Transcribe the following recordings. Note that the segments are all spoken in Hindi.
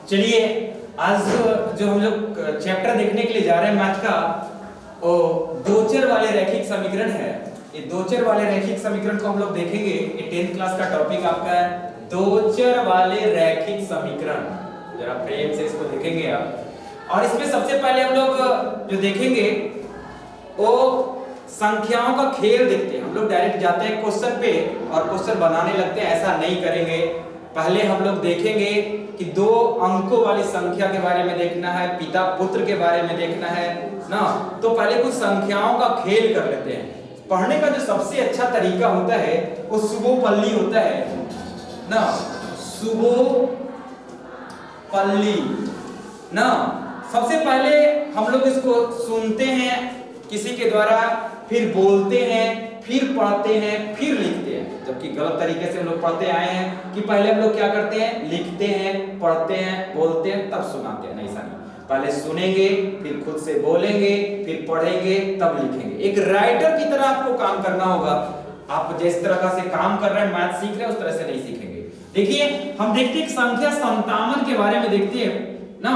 चलिए आज जो हम लोग चैप्टर देखने के लिए जा रहे हैं मैथ का, वो दो चर वाले रैखिक समीकरण है। ये दो चर वाले रैखिक समीकरण को हम लोग देखेंगे। ये 10th क्लास का टॉपिक आपका है, दो चर वाले रैखिक समीकरण। जरा प्रेम से इसको देखेंगे आप। और इसमें सबसे पहले हम लोग जो देखेंगे वो संख्याओं का खेल देखते हैं। हम लोग डायरेक्ट जाते हैं क्वेश्चन पे और क्वेश्चन बनाने लगते हैं, ऐसा नहीं करेंगे। पहले हम लोग देखेंगे कि दो अंकों वाली संख्या के बारे में देखना है, पिता पुत्र के बारे में देखना है ना। तो पहले कुछ संख्याओं का खेल कर लेते हैं। पढ़ने का जो सबसे अच्छा तरीका होता है वो सुबोपल्ली होता है ना, सुबोपल्ली ना। सबसे पहले हम लोग इसको सुनते हैं किसी के द्वारा, फिर बोलते हैं, फिर पढ़ते हैं, फिर लिखते हैं। जबकि गलत तरीके से हम लोग पढ़ते आए हैं कि पहले हम लोग क्या करते हैं, लिखते हैं, पढ़ते हैं, बोलते हैं, तब सुनाते हैं। नहीं सानी, पहले सुनेंगे, फिर खुद से बोलेंगे, फिर पढ़ेंगे, तब लिखेंगे। एक राइटर की तरह आपको काम करना होगा। आप जिस तरह से काम कर रहे हैं, मैथ सीख रहे हैं, उस तरह से नहीं सीखेंगे। देखिए हम देखते हैं संख्या 57 के बारे में देखते हैं ना।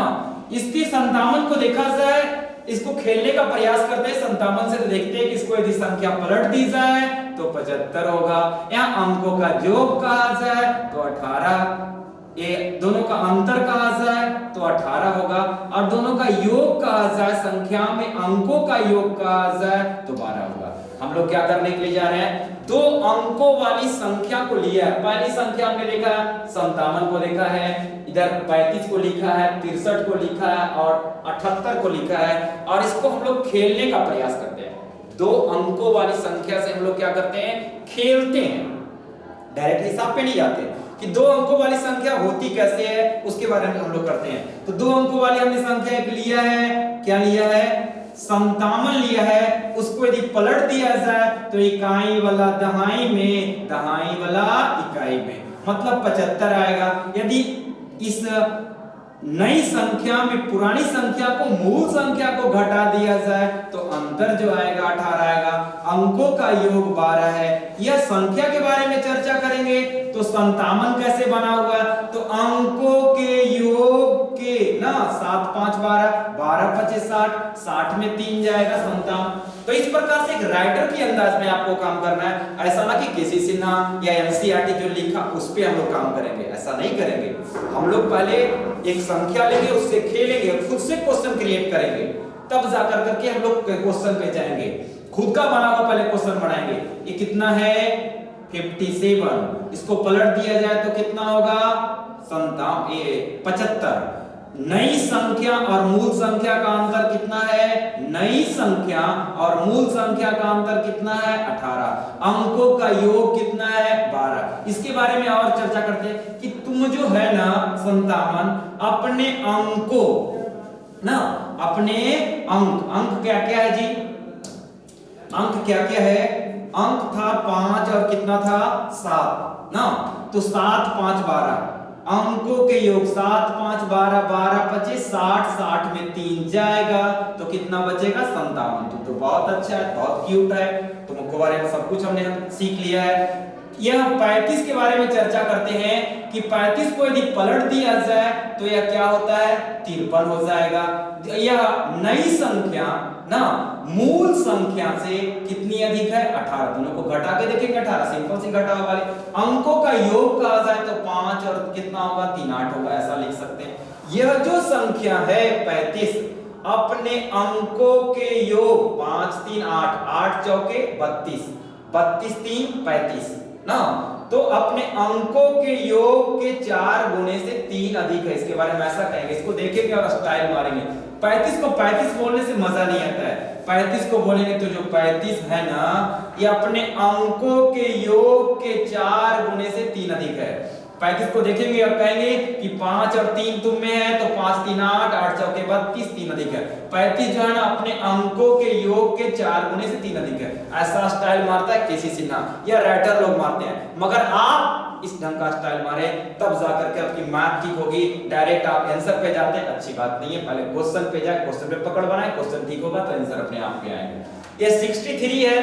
इसकी 57 को देखा जाए, इसको खेलने का प्रयास करते हैं 57 से, तो देखते हैं कि इसको यदि संख्या पलट दी जाए तो 75 होगा। यहाँ अंकों का योग कहा जाए तो 18, ये दोनों का अंतर कहा जाए तो 18 होगा, और दोनों का योग कहा जाए, संख्या में अंकों का योग कहा जाए तो 12 होगा। हम लोग क्या करने के लिए जा रहे हैं, दो अंकों वाली संख्या को लिया है। पहली संख्या हमने देखा 57 को देखा है, इधर 35 को लिखा है, 63 को लिखा है और 78 को लिखा है, और इसको हम लोग खेलने का प्रयास करते हैं। दो अंकों वाली संख्या से हम लोग क्या करते हैं, खेलते हैं। डायरेक्ट हिसाब पे नहीं जाते कि दो अंकों वाली संख्या होती कैसे है, उसके बारे में हम लोग करते हैं। तो दो अंकों वाली हमने संख्या एक लिया है, क्या लिया है, 57 लिया है। उसको यदि पलट दिया जाए तो इकाई वाला दहाई में, दहाई वाला इकाई में, मतलब 75 आएगा। यदि इस नई संख्या में पुरानी संख्या को, मूल संख्या को घटा दिया जाए तो अंतर जो आएगा 18 आएगा। अंकों का योग 12 है। यह संख्या के बारे में चर्चा करेंगे। तो 57 कैसे बना हुआ है, तो अंकों के योग के ना, 7 5 12, 12 25 60, 60 में 3 जाएगा 57। तो इस प्रकार से एक राइटर के अंदाज में आपको काम करना है। ऐसा ना कि किसी सिन्हा या एनसीईआरटी जो लिखा उस पे हम लोग काम करेंगे, ऐसा नहीं करेंगे। हम लोग पहले एक संख्या लेंगे, उससे खेलेंगे, खुद से क्वेश्चन क्रिएट करेंगे, तब जाकर करके हम लोग क्वेश्चन पे जाएंगे। खुद का बना हुआ पहले क्वेश्चन बनाएंगे। ये कितना है, 57। इसको पलट दिया जाए तो कितना होगा, 75। नई संख्या और मूल संख्या का अंतर कितना है, नई संख्या और मूल संख्या का अंतर कितना है, 18। अंकों का योग कितना है, 12। इसके बारे में और चर्चा करते हैं कि तुम जो है ना 57, अपने अंकों ना, अपने अंक क्या क्या है जी, अंक क्या क्या है, अंक था 5 और कितना था 7 ना। तो 7 5 12, अंकों के योग 7 5 12, 12 25 60, 60 में 3 जाएगा तो कितना बचेगा, 57। तो बहुत अच्छा है, बहुत क्यूट है। तुमको बारे में सब कुछ हमने सीख लिया है। यह 35 के बारे में चर्चा करते हैं कि 35 को यदि पलट दिया जाए तो यह क्या होता है, 53 हो जाएगा। यह नई संख्या ना मूल संख्या से कितनी अधिक है, 18। दोनों को घटा के देखेंगे, 18 सिंपल सी घटाव वाले। अंकों का योग कहा जाए तो 5 और कितना होगा, 3 8 होगा, ऐसा लिख सकते हैं। यह जो संख्या है 35, अपने अंकों के योग 5 3 8, 8 चौके 32, 32 3 35 ना। तो अपने अंकों के योग के 4 गुणे से 3 अधिक है। इसके बारे में ऐसा कहेंगे, इसको देखेंगे और स्टाइल मारेंगे। 35 को 35 बोलने से मजा नहीं आता है। 35 को बोलेंगे तो जो 35 है ना, ये अपने अंकों के योग के 4 गुणे से 3 अधिक है। 35 को देखेंगे और कहेंगे कि 5 और 3 तुम में है, तो 5 3 8, 8 चौके 32, 3 अधिक है। 35 जो है ना अपने अंकों के योग के 4 गुणे से 3 अधिक है। ऐसा स्टाइल मारता है केसी सिन्हा या राइटर लोग मारते हैं। मगर आप इस ढंग का स्टाइल मारे तब जाकर के आपकी मैथ ठीक होगी। डायरेक्ट आप आंसर पे जाते हैं, अच्छी बात नहीं है। पहले क्वेश्चन पे जाए, क्वेश्चन पे पकड़ बनाए, क्वेश्चन ठीक होगा तो आंसर अपने आप पे आएंगे। ये 63 है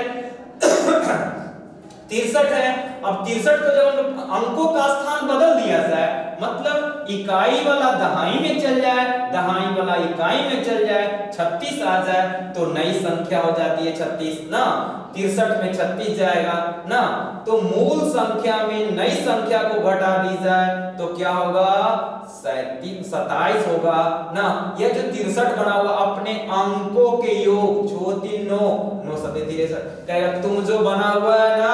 63 है। अब 63 को जब अंकों का स्थान बदल दिया जाए, मतलब इकाई वाला दहाई में चल जाए, दहाई वाला इकाई में चल जाए, 36 आ जाए तो नई संख्या हो जाती है 36 ना। 63 में 36 जाएगा ना, तो मूल संख्या में नई संख्या को घटा दी जाए तो क्या होगा, 27 होगा ना। यह जो 63 बना हुआ अपने अंकों के योग, 6 3 9 9 7 63 कहेगा तुम जो बना हुआ है ना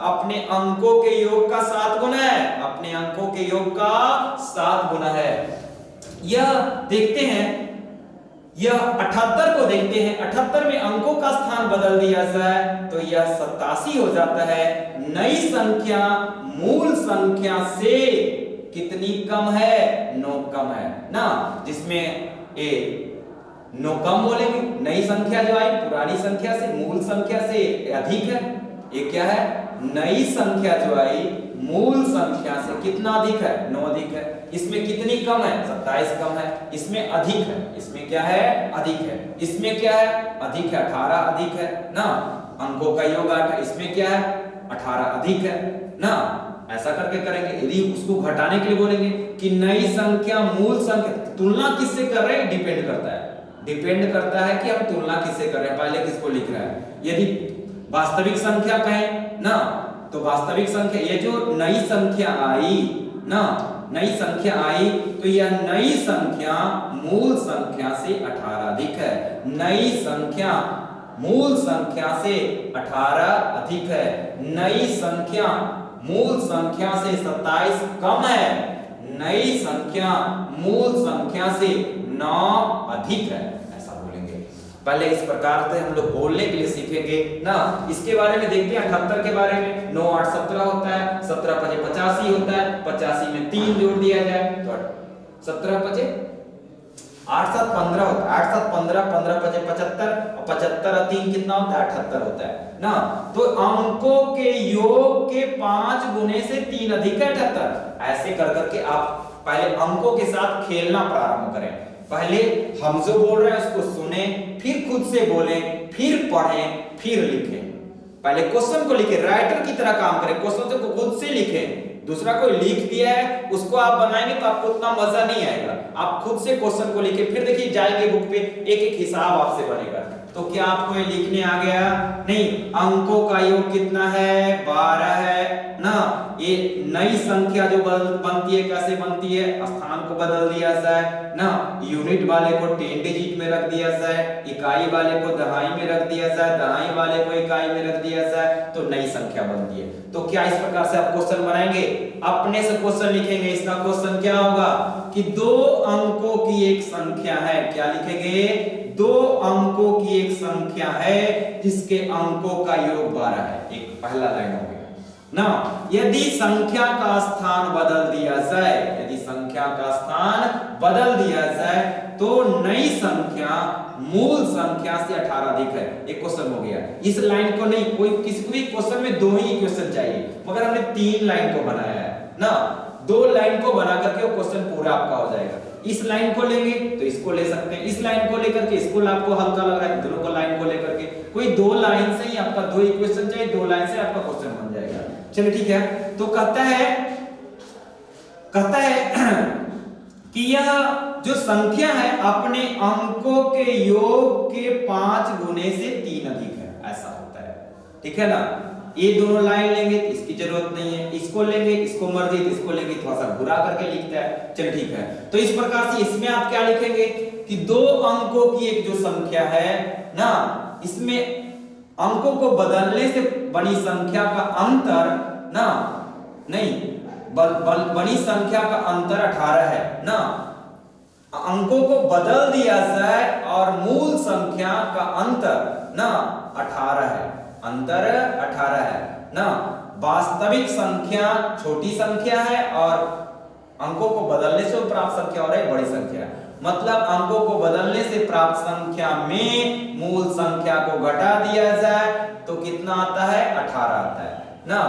अपने अंकों के योग का 7 गुना है, अपने अंकों के योग का 7 गुना है। यह देखते हैं, यह 78 को देखते हैं, 78 में अंकों का स्थान बदल दिया जाए तो यह 87 हो जाता है। नई संख्या मूल संख्या से कितनी कम है, 9 कम है ना, जिसमें ए 9 कम बोलेंगे। नई संख्या जो आई पुरानी संख्या से, मूल संख्या से अधिक है, ये क्या है, नई संख्या जो आई मूल संख्या से कितना अधिक है, 9 अधिक है। इसमें कितनी कम है, 27 कम है। इसमें अधिक है, इसमें क्या है, अधिक है। इसमें क्या है, अधिक है, 18 अधिक है ना, अंकों का योग 8 है। इसमें क्या है, 18 अधिक है ना। ऐसा करके करेंगे। यदि उसको घटाने के लिए बोलेंगे कि नई संख्या मूल संख्या, तुलना किससे कर रहे हैं, डिपेंड करता है, डिपेंड करता है कि हम तुलना किससे कर रहे हैं, पहले किसको लिख रहा है। यदि वास्तविक संख्या कहें ना तो वास्तविक संख्या, ये जो नई संख्या आई ना, नई संख्या आई तो यह नई संख्या मूल संख्या से 18 अधिक है। नई संख्या मूल संख्या से 18 अधिक है। नई संख्या मूल संख्या से 27 कम है। नई संख्या मूल संख्या से 9 अधिक है, ऐसा बोलेंगे। पहले इस प्रकार से हम लोग बोलने के लिए सीखेंगे ना। इसके बारे में देखते हैं 78 के बारे में। 9 8 17 होता है, 17 5 85 होता है, 85 में 3 जोड़ दिया जाए तो 17 5 8 7 15 होता है, 8 7 15 15 5 75 और 75 और 3 कितना होता है, 78 होता है ना। तो अंकों के योग के 5 गुने से 3 अधिक है 78। ऐसे कर करके आप पहले अंकों के साथ खेलना प्रारंभ करें। पहले हम जो बोल रहे हैं उसको सुने, फिर खुद से बोलें, फिर पढ़ें, फिर लिखें। पहले क्वेश्चन को लिखें, राइटर की तरह काम करें, क्वेश्चन को खुद से लिखें। दूसरा कोई लिख दिया है उसको आप बनाएंगे तो आपको उतना मजा नहीं आएगा। आप खुद से क्वेश्चन को लिखें, फिर देखिए जाएंगे बुक पे एक एक हिसाब आपसे बनेगा। तो क्या आपको ये लिखने आ गया, नहीं, अंकों का योग कितना है, 12 है ना। ये नई संख्या जो बनती है कैसे बनती है, स्थान को बदल दिया जाए ना, यूनिट वाले को 10 डिजिट में रख दिया जाए, इकाई वाले को दहाई में रख दिया जाए, दहाई वाले को इकाई में रख दिया जाए तो नई संख्या बनती है। तो क्या इस प्रकार से आप क्वेश्चन बनाएंगे, अपने से क्वेश्चन लिखेंगे। इसका क्वेश्चन क्या होगा कि 2 अंकों की एक संख्या है, क्या लिखेंगे, 2 अंकों की एक संख्या है जिसके अंकों का योग 12 है। एक पहला लाइन हो गया ना। यदि संख्या का स्थान बदल दिया जाए, यदि संख्या का स्थान बदल दिया जाए तो नई संख्या मूल संख्या से 18 अधिक है। एक क्वेश्चन हो गया। इस लाइन को नहीं, कोई किसी को भी क्वेश्चन में 2 ही क्वेश्चन चाहिए, मगर हमने 3 लाइन को बनाया है ना। 2 लाइन को बना करके वो क्वेश्चन पूरा आपका हो जाएगा। इस लाइन को लेंगे तो इसको ले सकते हैं, इस लाइन को लेकर के इसको आपको हल्का लग रहा है, दोनों को लाइन को लेकर के कोई 2 लाइन से ही आपका 2 इक्वेशन चाहिए, 2 लाइन से आपका क्वेश्चन बन जाएगा। चलिए ठीक है। तो कहता है कि यह जो संख्या है अपने अंकों के योग के 5 गुने से 3 अधिक है, ऐसा होता है। ठीक है ना। ये दोनों लाइन लेंगे तो इसकी जरूरत नहीं है, इसको लेंगे, इसको मर्जी तो इसको लेंगे, थोड़ा सा घुरा करके लिखता है। चलिए ठीक है। तो इस प्रकार से इसमें आप क्या लिखेंगे कि 2 अंकों की एक जो संख्या है ना, इसमें अंकों को बदलने से बड़ी संख्या का अंतर ना, नहीं, बड़ी संख्या का अंतर 18 है ना। अंकों को बदल दिया जाए और मूल संख्या का अंतर ना 18 है, अंतर 18 है ना। वास्तविक संख्या छोटी संख्या है और अंकों को बदलने से प्राप्त संख्या और एक बड़ी संख्या है। मतलब अंकों को बदलने से प्राप्त संख्या में मूल संख्या को घटा दिया जाए तो कितना आता है, 18 आता है ना।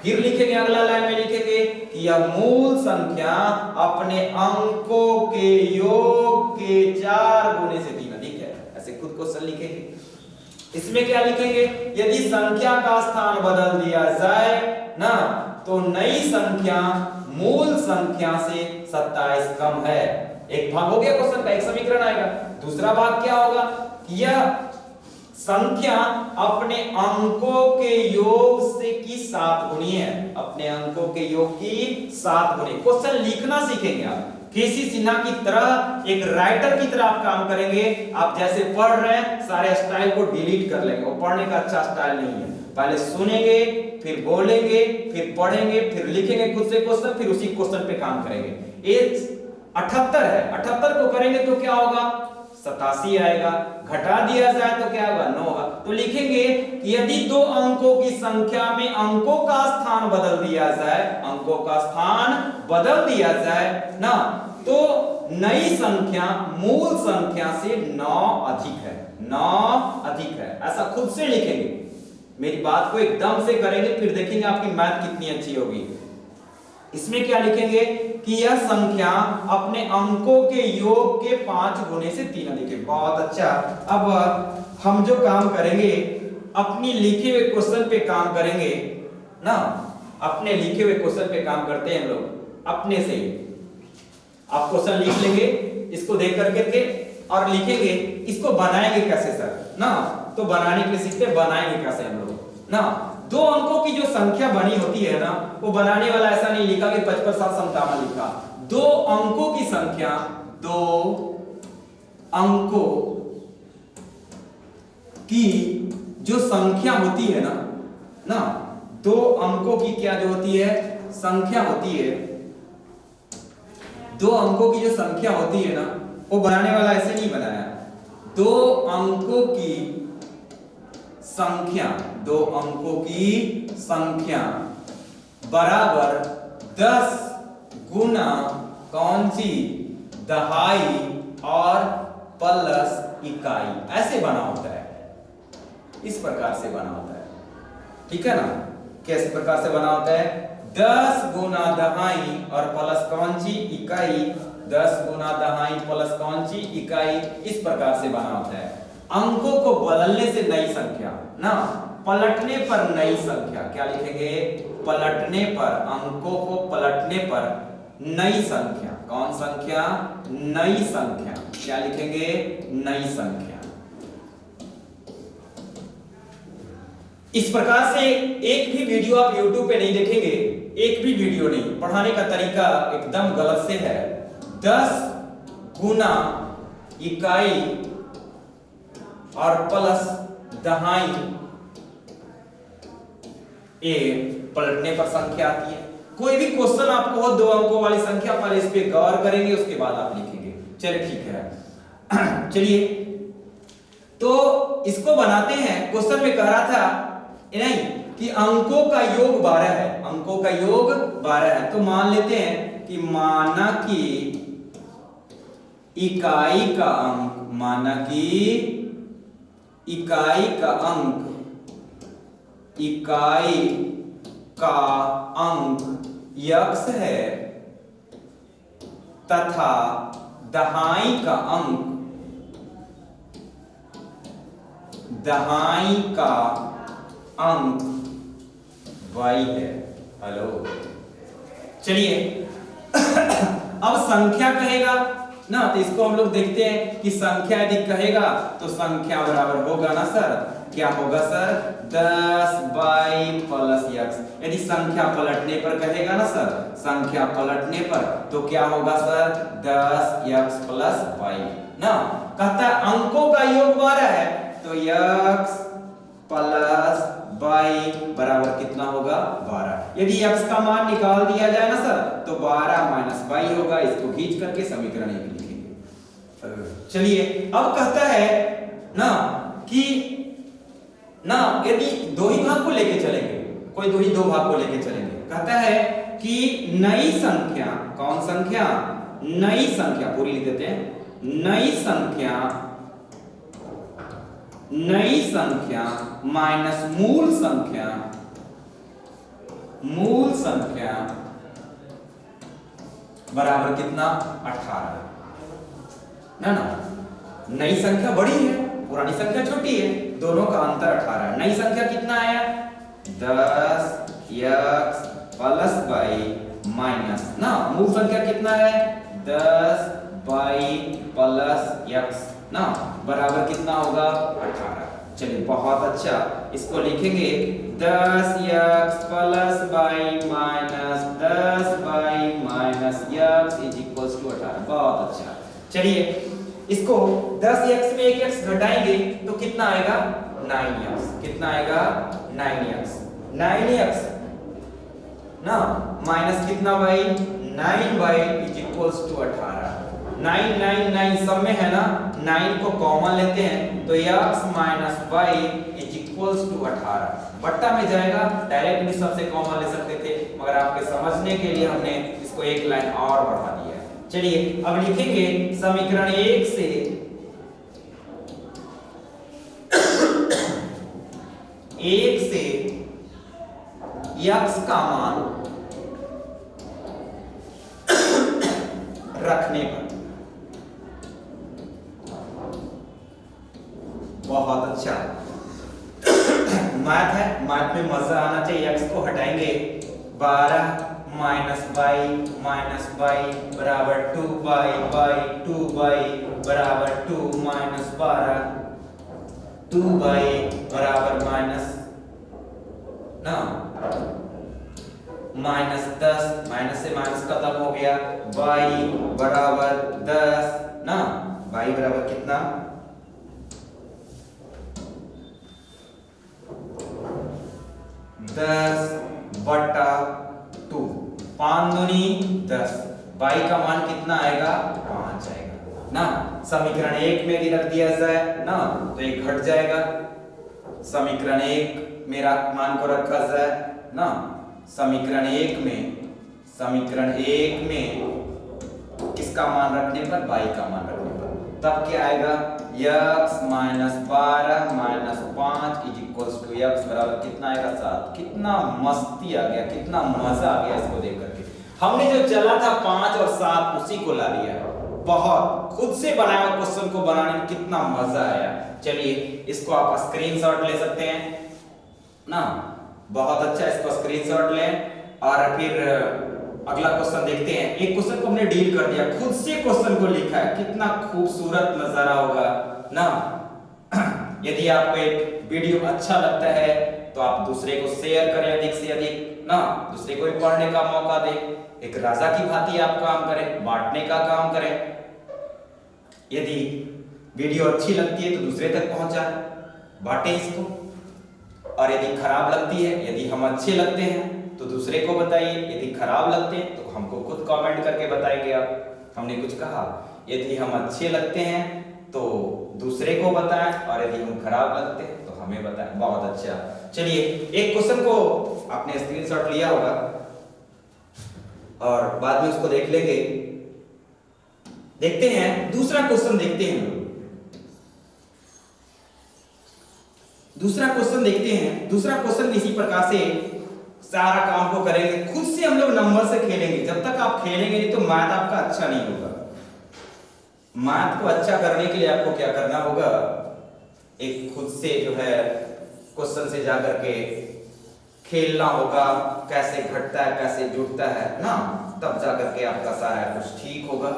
फिर लिखेंगे, अगला लाइन में लिखेंगे कि यह मूल संख्या अपने अंकों के योग के 4 गुने से 3 अधिक है। ऐसे खुद क्वेश्चन लिखेंगे। इसमें क्या लिखेंगे, यदि संख्या का स्थान बदल दिया जाए ना तो नई संख्या मूल संख्या से 27 कम है। एक भाग हो गया क्वेश्चन का, एक समीकरण आएगा। दूसरा भाग क्या होगा कि यह संख्या अपने अंकों के योग से की 7 गुनी है, अपने अंकों के योग की 7 गुनी। क्वेश्चन लिखना सीखेंगे आप, केसी सिन्हा की तरह, एक राइटर की तरह आप काम करेंगे। आप जैसे पढ़ रहे हैं सारे स्टाइल को डिलीट कर लेंगे, वो पढ़ने का अच्छा स्टाइल नहीं है। पहले सुनेंगे, फिर बोलेंगे, फिर पढ़ेंगे, फिर लिखेंगे खुद से क्वेश्चन, फिर उसी क्वेश्चन पे काम करेंगे। ये 78 है, 78 को करेंगे तो क्या होगा, 87 आएगा। घटा दिया जाए तो क्या होगा, 9 होगा। तो लिखेंगे कि यदि दो अंकों की संख्या में अंकों का स्थान बदल दिया जाए, अंकों का स्थान बदल दिया जाए ना, तो नई संख्या मूल संख्या से 9 अधिक है, 9 अधिक है। ऐसा खुद से लिखेंगे, मेरी बात को एकदम से करेंगे, फिर देखेंगे आपकी मैथ कितनी अच्छी होगी। इसमें क्या लिखेंगे कि यह संख्या अपने अंकों के योग के 5 गुने से 3 अधिक है। बहुत अच्छा। अब हम जो काम करेंगे, अपनी लिखे हुए क्वेश्चन पे काम करेंगे ना, अपने लिखे हुए क्वेश्चन पे काम करते हैं हम लोग अपने से। आप क्वेश्चन लिख लेंगे, इसको देख करके और लिखेंगे, इसको बनाएंगे कैसे सर ना, तो बनाने के लिए सीखते हैं बनाएंगे कैसे हम लोग ना। दो अंकों की जो संख्या बनी होती है ना, वो बनाने वाला ऐसा नहीं लिखा कि 55 7 57 लिखा। दो अंकों की संख्या, दो अंकों की जो संख्या होती है ना, दो अंकों की क्या जो होती है, संख्या होती है। दो अंकों की जो संख्या होती है ना, वो बनाने वाला ऐसे नहीं बनाया। दो अंकों की संख्या, दो अंकों की संख्या बराबर 10 गुना कौन सी, दहाई और प्लस इकाई, ऐसे बना होता है। इस प्रकार से बना होता है, ठीक है ना। कैसे प्रकार से बना होता है, 10 गुना दहाई और प्लस कौन सी इकाई, 10 गुना दहाई प्लस कौन सी इकाई, इस प्रकार से बना होता है। अंकों को बदलने से नई संख्या ना, पलटने पर नई संख्या, क्या लिखेंगे, पलटने पर, अंकों को पलटने पर नई संख्या, कौन संख्या, नई संख्या, क्या लिखेंगे, नई संख्या। इस प्रकार से एक भी वीडियो आप YouTube पे नहीं देखेंगे, एक भी वीडियो नहीं। पढ़ाने का तरीका एकदम गलत से है। 10 गुना इकाई और प्लस दहाई, ये पलटने पर संख्या आती है। कोई भी क्वेश्चन आपको हो दो अंकों वाली संख्या, पहले इस पे गौर करेंगे, उसके बाद आप लिखेंगे। चलिए ठीक है। चलिए तो इसको बनाते हैं। क्वेश्चन में कह रहा था नहीं कि अंकों का योग 12 है, अंकों का योग 12 है। तो मान लेते हैं कि माना कि इकाई का अंक, माना कि इकाई का अंक, इकाई का अंक x है तथा दहाई का अंक, दहाई का अंक y है। हेलो, चलिए अब संख्या कहेगा ना, तो इसको हम लोग देखते हैं कि संख्या यदि कहेगा तो संख्या बराबर होगा ना सर, क्या होगा सर, 10 प्लस x। यदि संख्या पलटने पर कहेगा ना सर, संख्या पलटने पर तो क्या होगा सर, 10x प्लस y ना। कहता है अंकों का योग 12 है, तो x प्लस y बराबर कितना होगा, 12। यदि x का मान निकाल दिया जाए ना सर, तो 12 माइनस y होगा। इसको खींच करके समीकरण 1 लिखेंगे। चलिए अब कहता है ना कि ना यदि दो ही भाग को लेके चलेंगे, कोई दो भाग को लेके चलेंगे। कहता है कि नई संख्या, कौन संख्या, नई संख्या, पूरी लिख देते हैं, नई संख्या, नई संख्या माइनस मूल संख्या, मूल संख्या बराबर कितना, 18 ना। नई संख्या बड़ी है, पुरानी संख्या छोटी है, दोनों का अंतर 18 है। नई संख्या कितना आया, 10x प्लस y माइनस ना, मूल संख्या कितना है 10y प्लस x ना बराबर कितना होगा 18। चलिए बहुत अच्छा, इसको लिखेंगे 10x plus y minus 10y minus x is equals to 18। बहुत अच्छा। चलिए इसको 10x में एक x घटाएंगे तो कितना आएगा 9x। कितना आएगा 9x। 9x ना माइनस कितना y 9y is equals to 18। 9 9 9 सब में है ना, 9 को कॉमन लेते हैं तो x minus y is equals to 18 बट्टा में जाएगा। डायरेक्ट भी सबसे कॉमन ले सकते थे, मगर आपके समझने के लिए हमने इसको एक लाइन और बढ़ा दिया है। चलिए अब लिखेंगे समीकरण 1 से x का मान रखने पर। बहुत अच्छा मैथ है, मैथ में मजा आना चाहिए। x को हटाएंगे 12 माइनस y बराबर 2y बाई 2y बराबर 2 माइनस 12 2y बराबर माइनस ना माइनस 10, माइनस से माइनस खत्म हो गया, y बराबर 10 ना, y बराबर कितना 10 बटा 2, 5 दूनी 10, y का मान कितना आएगा 5 आएगा ना। समीकरण 1 में यदि रख दिया जाए ना तो एक घट जाएगा। समीकरण 1 मेरा मान को रखा जाए ना, समीकरण 1 में किसका मान रखने पर y का मान रखने पर, तब क्या आएगा x minus 12 minus 5 is equals to x बराबर कितना आएगा 7। कितना मस्ती आ गया, कितना मजा आ गया इसको देख करके। हमने जो चला था 5 और 7 उसी को ला लिया। बहुत खुद से बनाया हुआ क्वेश्चन को बनाने में कितना मजा आया। चलिए इसको आप स्क्रीनशॉट ले सकते हैं ना, बहुत अच्छा, इसको स्क्रीनशॉट लें और फिर अगला क्वेश्चन देखते हैं। एक क्वेश्चन को हमने डील कर दिया, खुद से क्वेश्चन को लिखा है, कितना खूबसूरत नजारा होगा ना। यदि आपको एक वीडियो अच्छा लगता है तो आप दूसरे को शेयर करें अधिक से अधिक ना, दूसरे को भी पढ़ने का मौका दें। एक राजा की भांति आप काम करें, बांटने का काम करें। यदि वीडियो अच्छी लगती है तो दूसरे तक पहुंचाएं, बांटें इसको। और यदि खराब लगती है, यदि हम अच्छे लगते हैं तो दूसरे को बताइए, यदि खराब लगते हैं तो हमको खुद कमेंट करके बताएंगे आप हमने कुछ कहा। यदि हम अच्छे लगते हैं तो दूसरे को बताएं और यदि हम खराब लगते हैं तो हमें बताएं। बहुत अच्छा। चलिए एक क्वेश्चन को आपने स्क्रीनशॉट लिया होगा और बाद में उसको देख लेंगे। देखते हैं दूसरा क्वेश्चन, देखते हैं दूसरा क्वेश्चन देखते हैं। दूसरा क्वेश्चन इसी प्रकार से सारा काम को करेंगे, खुद से हम लोग नंबर से खेलेंगे। जब तक आप खेलेंगे नहीं तो मैथ आपका अच्छा नहीं होगा। मैथ को अच्छा करने के लिए आपको क्या करना होगा, एक खुद से जो है क्वेश्चन से जाकर के खेलना होगा, कैसे घटता है कैसे जुड़ता है ना, तब जाकर के आपका सारा कुछ ठीक होगा।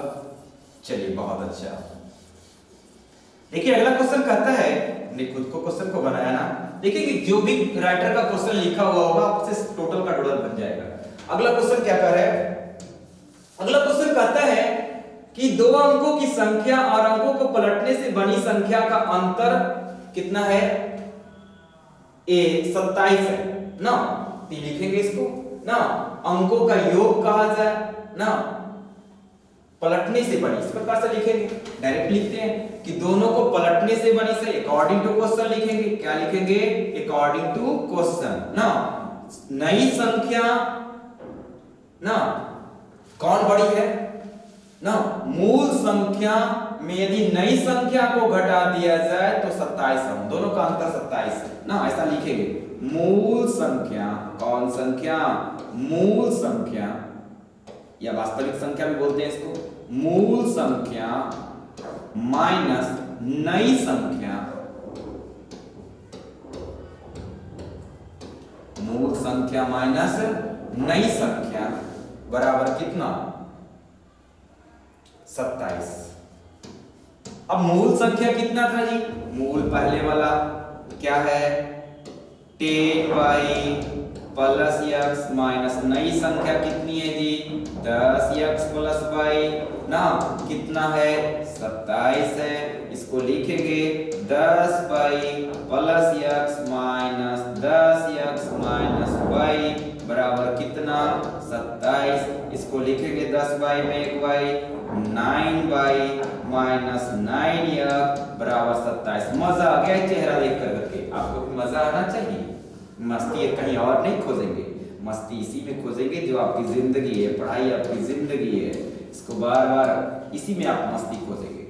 चलिए बहुत अच्छा। देखिए अगला क्वेश्चन कहता है, हमने खुद को क्वेश्चन को बनाया ना, देखिए कि जो भी राइटर का क्वेश्चन लिखा हुआ होगा आपसे टोटल का टोटल बन जाएगा। अगला क्वेश्चन क्या कर रहा है, अगला क्वेश्चन कहता है कि दो अंकों की संख्या और अंकों को पलटने से बनी संख्या का अंतर कितना है, 27 है ना। तो लिखेंगे इसको ना, अंकों का योग कहा जाए ना, पलटने से बनी, इस प्रकार से लिखेंगे। डायरेक्ट लिखते हैं कि दोनों को पलटने से बनी से अकॉर्डिंग टू क्वेश्चन लिखेंगे। क्या लिखेंगे, अकॉर्डिंग टू क्वेश्चन ना। नई संख्या ना कौन बड़ी है ना, मूल संख्या में यदि नई संख्या को घटा दिया जाए तो 27 है, दोनों का अंतर 27 है ना, ऐसा लिखेंगे। मूल संख्या, कौन संख्या, मूल संख्या या वास्तविक संख्या भी बोलते हैं इसको, मूल संख्या माइनस नई संख्या, मूल संख्या माइनस नई संख्या बराबर कितना 27। अब मूल संख्या कितना था जी? मूल पहले वाला क्या है 10y प्लस x माइनस नई संख्या कितनी है जी 10x प्लस y ना कितना है 27 है। इसको लिखेंगे 10y plus x minus 10x minus y बराबर कितना 27। इसको लिखेंगे 10y में एक y 9y माइनस 9x बराबर 27। मजा आ गया चेहरा देख करके? आपको भी मजा आना चाहिए। मस्ती कहीं और नहीं खोजेंगे, मस्ती इसी में खोजेंगे जो आपकी जिंदगी है, पढ़ाई आपकी जिंदगी है। इसको बार बार इसी में आप मस्ती खोजेंगे।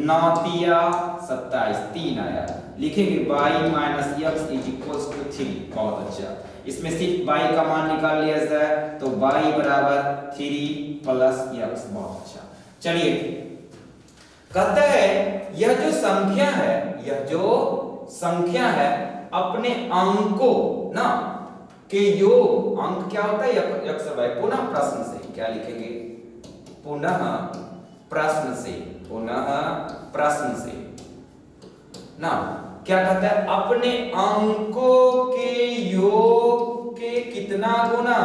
9 तिया 27 3 आया। लिखेंगे y minus x is equals to 3। बहुत अच्छा। इसमें सिर्फ y का मान निकाल लिया जाए तो y बराबर 3 प्लस x। बहुत अच्छा। चलिए कहता है यह जो संख्या है अपने अंकों ना के योग, अंक क्या होता है x और y। पुनः प्रश्न से क्या लिखेंगे? पुनः प्रश्न से ना क्या कहता है अपने अंकों के योग के कितना गुना।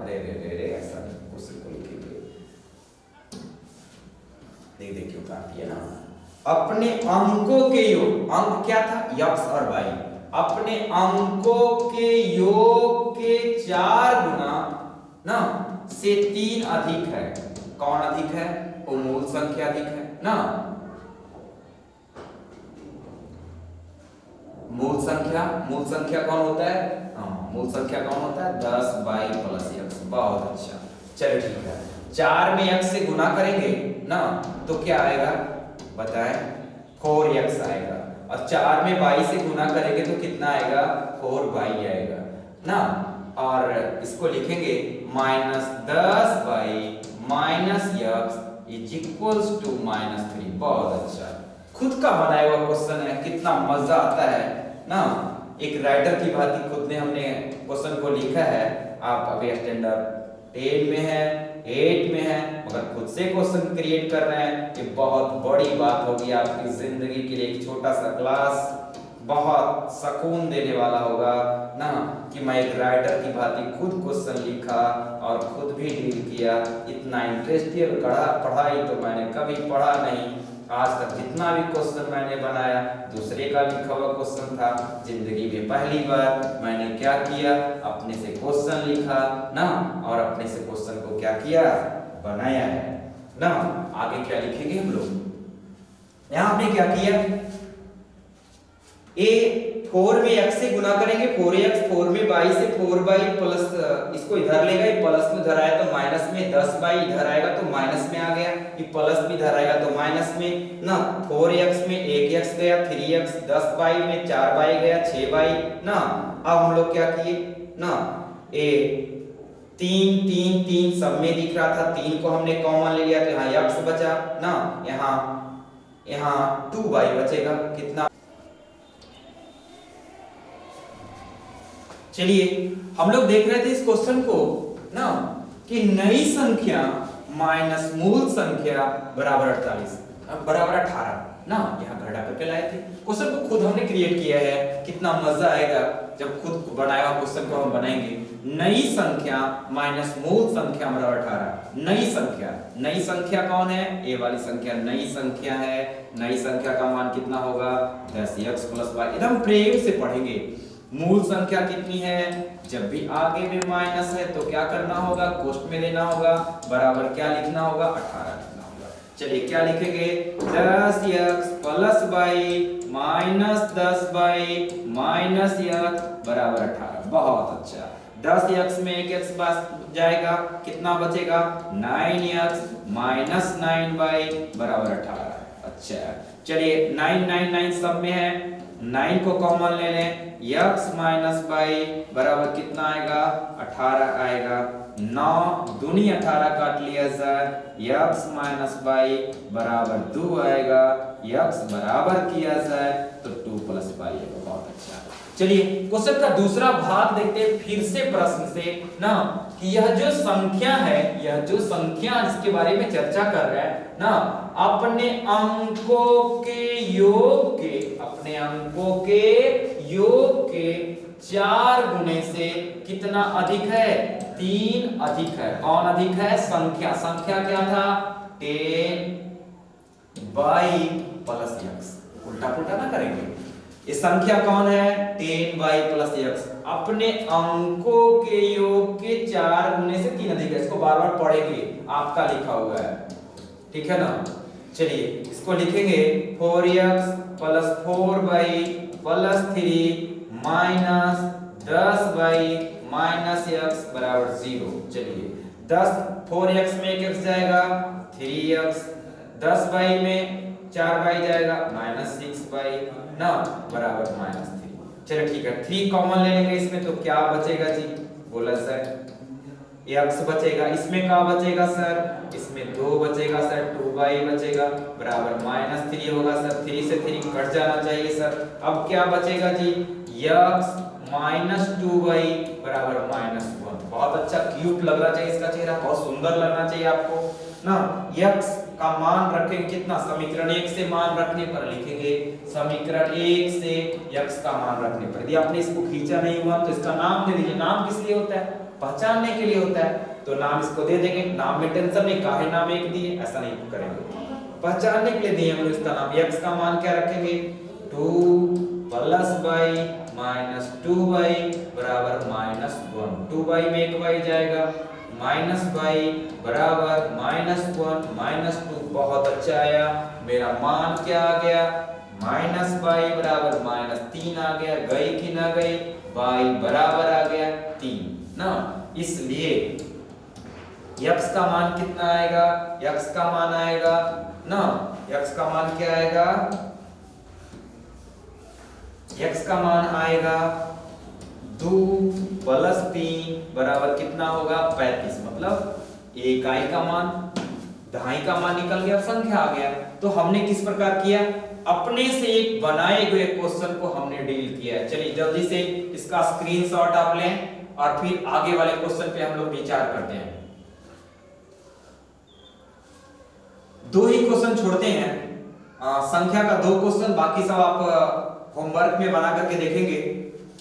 अरे ऐसा नहीं, क्वेश्चन को लिखेंगे देख क्यों काटी है ना। अपने अंकों के योग, अंक क्या था x और y, अपने अंकों के योग के 4 गुना ना से 3 अधिक है। कौन अधिक है? वो मूल संख्या अधिक है ना। मूल संख्या कौन होता है? मूल संख्या कौन होता है 10y प्लस x। बहुत अच्छा। चलो ठीक है, 4 में x से गुना करेंगे ना तो क्या आएगा बताएं 4x आएगा। और 4 में y से गुना करेंगे तो कितना आएगा 4y आएगा ना। और इसको लिखेंगे minus 10y minus x is equals to -3। बहुत अच्छा। खुद का बनाया हुआ क्वेश्चन है, कितना मजा आता है ना। एक राइटर की भांति खुद ने हमने क्वेश्चन को लिखा है। आप अभी स्टैंडर्ड 10 में है 8 में है मगर खुद से क्वेश्चन क्रिएट कर रहे हैं। ये बहुत बड़ी बात होगी आपकी जिंदगी के लिए। एक छोटा सा क्लास बहुत सुकून देने वाला होगा ना कि मैं एक राइटर की भांति खुद क्वेश्चन लिखा और खुद भी डील किया। इतना इंटरेस्टिंग पढ़ाई तो मैंने कभी पढ़ा नहीं। आज तक जितना भी क्वेश्चन मैंने बनाया दूसरे का लिखा हुआ क्वेश्चन था। जिंदगी में पहली बार मैंने क्या किया अपने से क्वेश्चन लिखा ना और अपने से क्वेश्चन को क्या किया बनाया है ना। आगे क्या लिखेंगे हम लोग? यहां आपने क्या किया ए 4 में x से गुना करेंगे 4x, 4 में y से 4y प्लस इसको इधर ले गए प्लस में इधर आया तो माइनस में 10y इधर आएगा तो माइनस में आ गया। ये प्लस भी इधर आएगा तो माइनस में ना। 4x में 1x गया 3x, 10y में 4y गया 6y ना। अब हम लोग क्या किए ना ए 3 सब में दिख रहा था 3 को हमने कॉमन ले लिया तो यहाँ x बचा ना। यहाँ 2y बचेगा कितना। चलिए हम लोग देख रहे थे इस क्वेश्चन को ना कि नई संख्या माइनस मूल संख्या बराबर 48 बराबर 18 ना। यहाँ घटा करके लाए थे। क्वेश्चन को खुद हमने क्रिएट किया है। कितना मजा आएगा जब खुद बनाया हुआ क्वेश्चन को हम बनाएंगे। नई संख्या माइनस मूल संख्या बराबर 18। नई संख्या कौन है? ए वाली संख्या नई संख्या है। नई संख्या का मान कितना होगा 10x प्लस y। एकदम प्रेम से पढ़ेंगे। मूल संख्या कितनी है? जब भी आगे में माइनस है तो क्या करना होगा कोष्ठ में लेना होगा बराबर क्या लिखना होगा 18 लिखना होगा। चलिए क्या लिखेंगे 10x plus y minus 10y minus x बराबर 18। बहुत अच्छा। 10x में एक x बच जाएगा कितना बचेगा 9x माइनस 9y बराबर 18। अच्छा चलिए 9 सब में है 9 को कॉमन ले लें x माइनस y बराबर कितना आएगा 18 आएगा। 9 दूनी 18 काट लिया जाए x माइनस y बराबर 2 आएगा। x बराबर किया जाए तो 2 प्लस y आएगा। बहुत अच्छा। चलिए क्वेश्चन का दूसरा भाग देखते हैं फिर से प्रश्न से ना, कि यह जो संख्या है, यह जो संख्या जिसके बारे में चर्चा कर रहा है ना, अपने अंकों के योग के, अपने अंकों के योग के 4 गुने से कितना अधिक है? 3 अधिक है। कौन अधिक है? संख्या। संख्या क्या था? 10y plus x। उल्टा पुल्टा ना करेंगे। ये संख्या कौन है? 10y plus x। अपने अंकों के योग के 4 गुने से 3 अधिक है। इसको बार बार पढ़ेंगे, आपका लिखा हुआ है, ठीक है ना। चलिए इसको लिखेंगे 4x plus 4y plus 3 minus 10y minus x बराबर 0। चलिए 4x में 1x जाएगा 3x, 10y में 4y जाएगा माइनस 6y ना बराबर माइनस 3। चलो ठीक है, 3 कॉमन ले लेंगे इसमें, तो क्या बचेगा जी? बोला सर x बचेगा। इसमें क्या बचेगा सर? इसमें 2 बचेगा सर, 2y बचेगा बराबर माइनस 3 होगा सर। 3 से 3 कट जाना चाहिए सर। अब क्या बचेगा जी? x माइनस 2y बराबर माइनस 1। बहुत अच्छा क्यूट लग रहा चाहिए इसका चेहरा, बहुत सुंदर लगना चाहिए आपको ना। x का मान रखेंगे कितना? समीकरण 1 से मान रखने पर लिखेंगे, समीकरण 1 से x का मान रखने पर। यदि आपने इसको खींचा नहीं हुआ तो इसका नाम दे दीजिए। नाम किस लिए होता है? पहचानने के लिए होता है, तो नाम इसको दे देंगे। नाम में टेंशन नहीं, काहे नाम एक दिए, ऐसा नहीं करेंगे, पहचानने के लिए दिए हम लोग इसका नाम। x का मान क्या रखेंगे? 2 प्लस y माइनस 2y बराबर माइनस 1। 2y में 1y जाएगा, माइनस y बराबर माइनस 1 माइनस 2। बहुत अच्छा आया, मेरा मान क्या आ गया? माइनस y बराबर माइनस 3 आ गया। गई कि ना गई? y बराबर आ गया 3 ना। इसलिए x का मान कितना आएगा? x का मान आएगा ना, x का मान क्या आएगा? x का मान आएगा 2 प्लस 3 बराबर कितना होगा? 35। मतलब इकाई का मान, दहाई का मान निकल गया, संख्या आ गया। तो हमने किस प्रकार किया? अपने से एक बनाए हुए क्वेश्चन को हमने डील किया है। चलिए जल्दी से इसका स्क्रीनशॉट आप लें और फिर आगे वाले क्वेश्चन पे हम लोग विचार करते हैं। 2 ही क्वेश्चन छोड़ते हैं, संख्या का 2 क्वेश्चन, बाकी सब आप होमवर्क में बना करके देखेंगे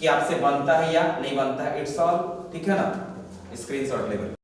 कि आपसे बनता है या नहीं बनता है। इट्स ऑल, ठीक है ना। स्क्रीनशॉट लेकर